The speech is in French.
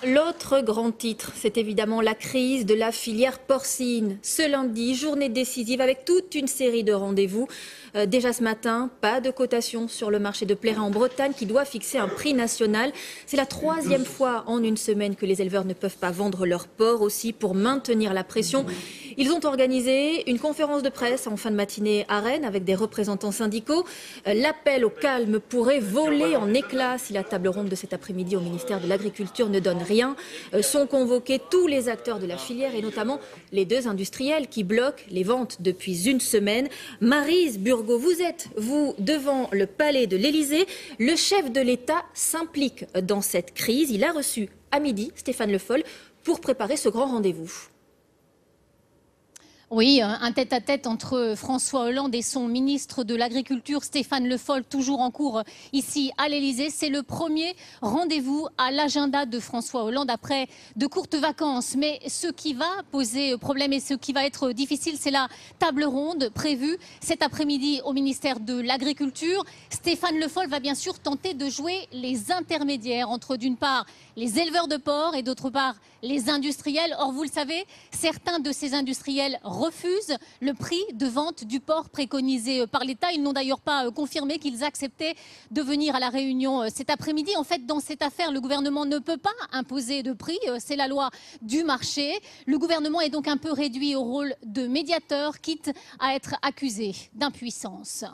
L'autre grand titre, c'est évidemment la crise de la filière porcine. Ce lundi, journée décisive avec toute une série de rendez-vous. Déjà ce matin, pas de cotation sur le marché de Plérin en Bretagne qui doit fixer un prix national. C'est la troisième fois en une semaine que les éleveurs ne peuvent pas vendre leur porc aussi pour maintenir la pression. Ils ont organisé une conférence de presse en fin de matinée à Rennes avec des représentants syndicaux. L'appel au calme pourrait voler en éclats si la table ronde de cet après-midi au ministère de l'Agriculture ne donne rien. Sont convoqués tous les acteurs de la filière et notamment les deux industriels qui bloquent les ventes depuis une semaine. Maryse Burgot, vous êtes, devant le palais de l'Élysée. Le chef de l'État s'implique dans cette crise. Il a reçu à midi Stéphane Le Foll pour préparer ce grand rendez-vous. Oui, un tête-à-tête entre François Hollande et son ministre de l'Agriculture, Stéphane Le Foll, toujours en cours ici à l'Élysée. C'est le premier rendez-vous à l'agenda de François Hollande après de courtes vacances. Mais ce qui va poser problème et ce qui va être difficile, c'est la table ronde prévue cet après-midi au ministère de l'Agriculture. Stéphane Le Foll va bien sûr tenter de jouer les intermédiaires entre d'une part les éleveurs de porc et d'autre part les industriels. Or, vous le savez, certains de ces industriels refusent le prix de vente du porc préconisé par l'État. Ils n'ont d'ailleurs pas confirmé qu'ils acceptaient de venir à la réunion cet après-midi. En fait, dans cette affaire, le gouvernement ne peut pas imposer de prix. C'est la loi du marché. Le gouvernement est donc un peu réduit au rôle de médiateur, quitte à être accusé d'impuissance.